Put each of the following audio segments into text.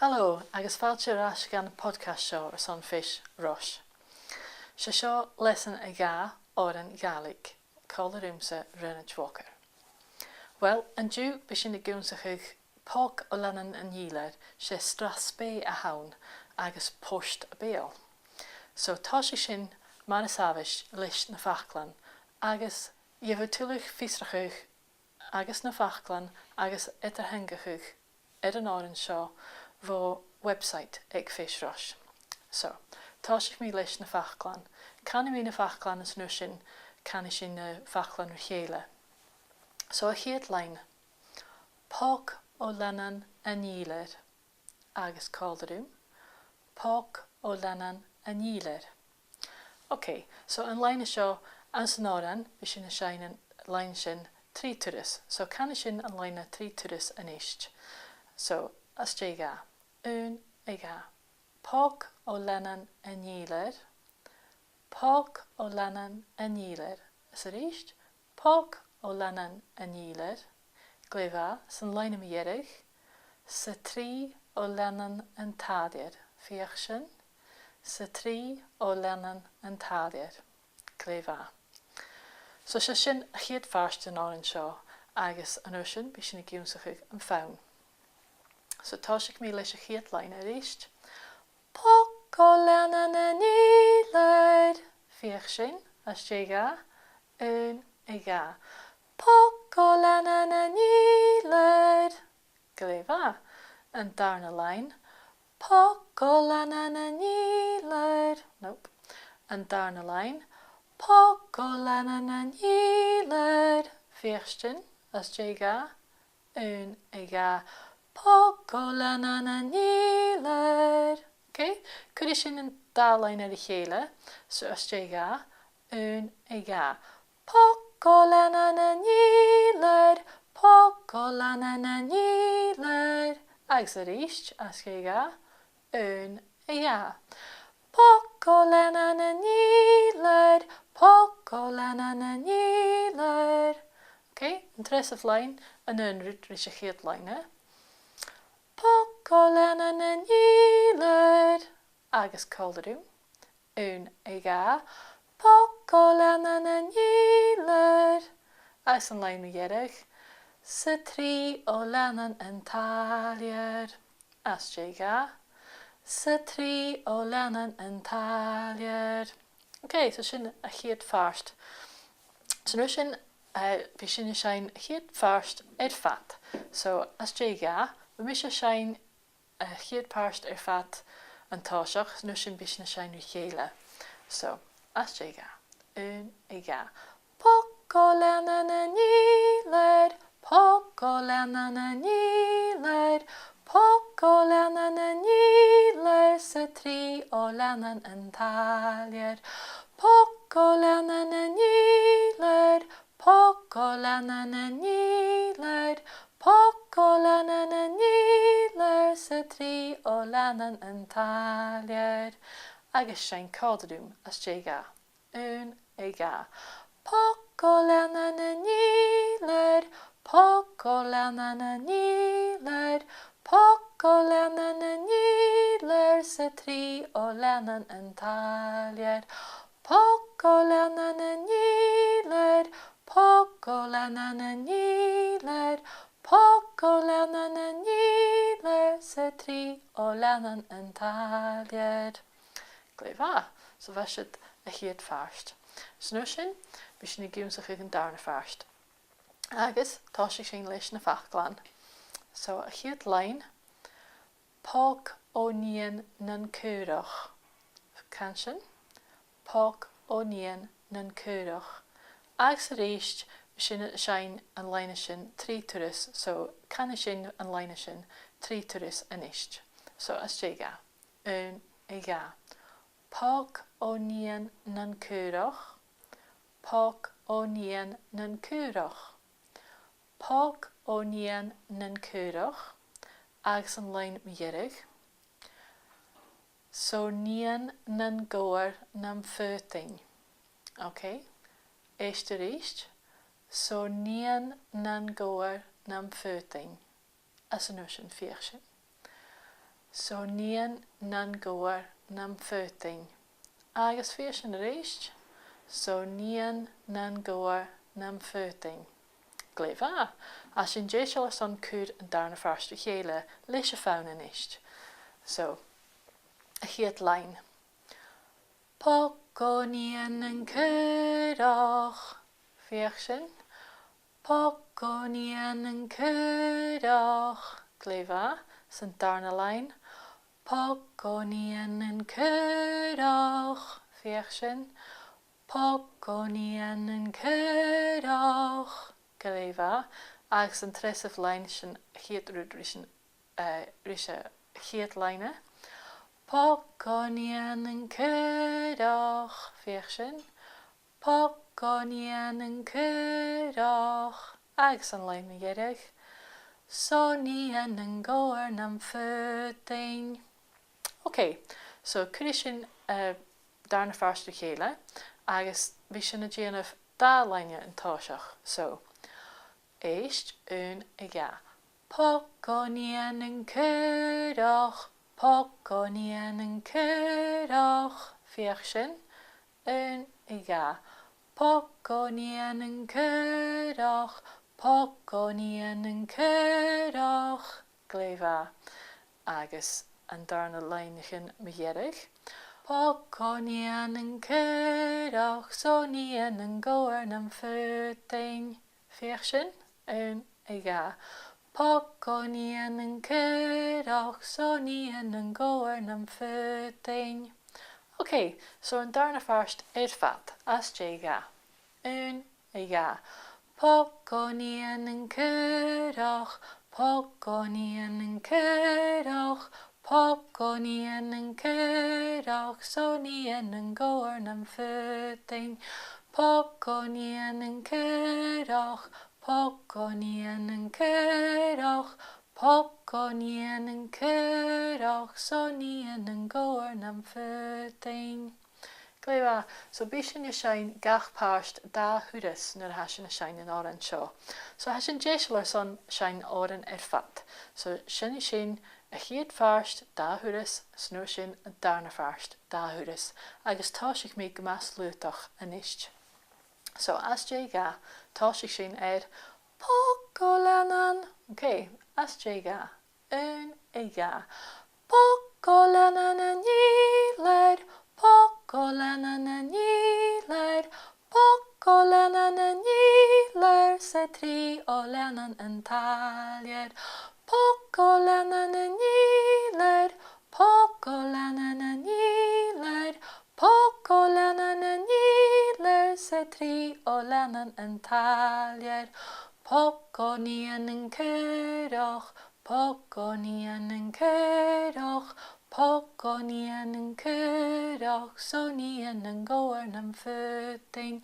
Hello, agus fáilte ras gan podcast seo ar son Fèis Rois. Se seo lesan a gá Òrain Ghàidhlig Leasan rinne. Well, an dú be sin na gúnsa chuig póg ó lenan an dílar sé strasbé a haun agus post a béal. So tá sé sin mar is ávis leis na fachlan agus jefu túlach físrachuch agus na fachlan agus itarhengachuch an áran seo vo website ag Fèis Rois. So, tá sé mí leis na fachlan. Can mí na fachlan is nu sin can sin na fachlan ar chéile. So a chéad lein. Póg ó lenan an dílar agus caldarúm. Póg ó lenan an dílar. Okay, so an lein seo as an áran, be sin na sein lein sin trí turas. So can sin an lein trí turas an éist. So, as ga. Un ga. Póg ó lenan an dílar. Póg ó lenan an dílar. Is a ríist? Póg ó lenan an dílar. Gléfa, san lein am dheirich. Sa trí ó lenan an tádir. Fiach sin. Sa trí ó lenan an tádir. Gléfa. So se sin a chéad farst an áran seo agus an sin be sin na giúmsachuch an fáin. So tá sé mí leis a chéad lein a ríist. Póg ó lenan an dílar. Fiach sin, as ga. Un ga. Póg ó lenan an dílar. Gléfa. An darna lein. Póg ó lenan an dílar. Nope. An darna lein. Póg ó lenan an dílar. Fiach sin, as ga. Un ga. Póg ó lenan an dílar. Okay, could sin an dálein ar a chéile, so as ga. Un ga. Póg ó lenan an dílar. Póg ó lenan an dílar. Agus a ríist, as ga. Un ga. Póg ó lenan an dílar. Póg ó lenan an dílar. Okay, an tres of lein, an unrút rís a chéad leine. Póg ó lenan an dílar. Agus caldarúm. Un ga. Póg ó lenan an dílar. Agus an lein dheirich. Sa trí ó lenan an tálir. As ga. Sa trí ó lenan an tálir. Okay, so sin a chéad farst. So nu sin be sin sein a chéad farst ar fat. So as ga, we mis sein a chéad farst ar fat an táiseach, nu sin be sin sein ar chéile. So as ga. Un ga. Póg ó lenan an dílar. Póg ó lenan an dílar. Póg ó lenan an dílar. Sa trí ó lenan an tálir. Póg ó lenan an dílar. Póg ó lenan an dílar. Póg ó lenan an dílar. Sa trí ó lenan an tálir. Agus sein caldarúm as ga. Un ga. Póg ó lenan an dílar. Póg ó lenan an dílar. Póg ó lenan an dílar. Sa trí ó lenan an tálir. Póg ó lenan an dílar. Póg ó lenan an dílar. Póg ó lenan an dílar. Sa trí ó lenan an tálir. Gléfa, so bheis a chéad farst. So nu sin, be sin na giúmsachuch an darna farst. Agus tá sé sin leis na fachlan. So a chéad lein. Póg ó níon nan cúrach. Can sin? Póg ó níon nan cúrach. Agus a ríist, be sin sein an leine sin trí turas. So can sin an leine sin trí turas an éist. So as ga. Un ga. Póg ó níon nan cúrach. Póg ó níon nan cúrach. Póg ó níon nan cúrach. Agus an lein dheirich. So níon nan góir nam fúting. Okay? Éiste ríist. So níon nan góir nam fúting. As an sin fiach sin. so níon nan goar nam fúting. Agus Fèis an réist, so níon nan goar nam fúting. Gléimh as sin déisiil son cúd an darna farsta chéile leis a fána níist. So, a chéad line. Pogonian an cúdach. Fèis sin. Pogonian an cúdach. Gléimh san darna line. Pogonian an cúdach. Fèis sin. Pogonian an cúdach. Gléimh agus an tresah line sin chéad rúd rís a chéad line. Pogonian an cúdach. Fèis sin. Pogonian an cúdach. Agus an line na dheireg. So níon an goar nam fúting. Okay, so cuirí sin darna farsta chéile agus bhí sin na déanamh dá line an táiseach. So, éist ún i gá. Pogonian an cúdach. Pogonian an cúdach. Fèis sin ún i gá. Pogonian an cúdach. Pogonian an cúdach. Gléimh agus an darna line sin ma dheireg. Pogonian an cúdach. So níon an goar nam fúting. Fèis sin ún i gá. Pogonian an cúdach. So níon an goar nam fúting. Okay, so an darna farst fat as dé gá. Ún i gá. Pogonian an cúdach. Pogonian an cúdach. Pogonian an cúdach. So níon an goar nam fúting. Pogonian an cúdach. Pogonian an cúdach. Pogonian an cúdach. So níon an goar nam fúting. Gléimh so bí sin a sein gach páist dá thuras nuair a sin a sein an áran seo. So sin déisiil son sein áran fat. So sin a chéad farst dá thuras snúir sin a darna farst dá thuras. Agus táisigh mé go más luúteach a níist. So as dé gá, táisigh sin Pogolanan. Okay, as dé gá. Ún i gá. Pogolanan a níléir. Pogolanan a níléir. Pogolanan a níléir. Sa trí ó leanan an táléir. Pogolanan a níléir. Pogolanan a níléir. Pogolanan a níléir. Sa trí ó leanan an táléir. Pogonian an cúdach. Pogonian an cúdach. Pogonian an cúdach. So níon an goar nam fúting.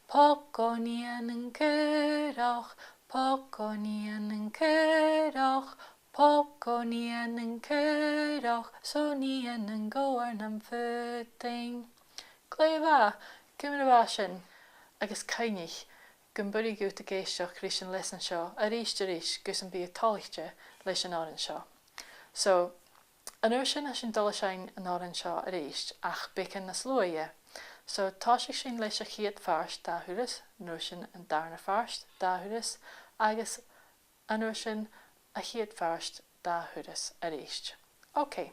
Pogonian an cúdach. Pogonian an cúdach. Pogonian an cúdach. So níon an goar nam fúting. Gléimh cumna sin agus caiinich gon burí gút a géisteach rís an leis an seo a ríist gus an bí a tálachte leis an áran seo. So, an uair sin a sin dul sein an áran seo a ríist ach bicin na slóide. So, táisigh sin leis a chéad farst dá thuras, nuair sin an darna farst dá thuras, agus an uair sin a chéad farst dá thuras a ríist. Okay,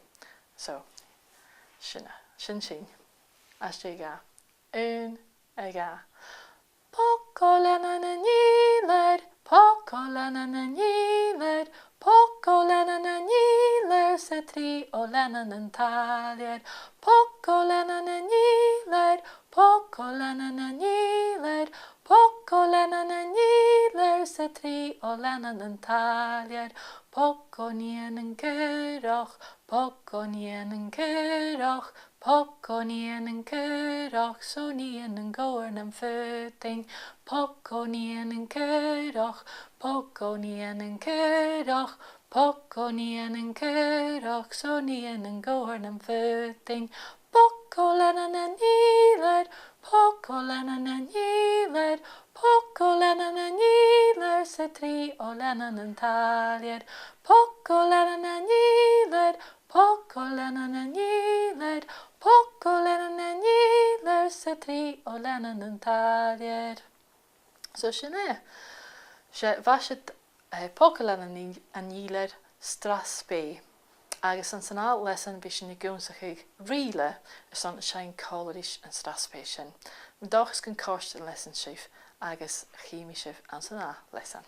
so, sin as dé gá. Ún i gá. Pogolanan a níléir. Pogolanan a níléir. Pogolanan a níléir. Sa trí ó leanan an táléir. Pogolanan a níléir. Pogolanan a níléir. Pogolanan a níléir. Sa trí ó leanan an táléir. Pogonian an cúdach. Pogonian an cúdach. Pogonian an cúdach. So níon an goar nam fúting. Pogonian an cúdach. Pogonian an cúdach. Pogonian an cúdach. So níon an goar nam fúting. Pogolanan a níléir. Pogolanan a níléir. Pogolanan a níléir. Sa trí ó leanan an táléir. Pogolanan a níléir. poco lenan an íler, poco lenan an íler, sa trí ó lenan an talier. So sin é. Se bhaisiid poco lenan an íler straspé. Agus an sanál lesan bhí sin na gúmsach ag riile is an sein cáileadh an straspé sin. Dachas gon cóiste an lesan sibh agus chiimi sibh an sanál lesan.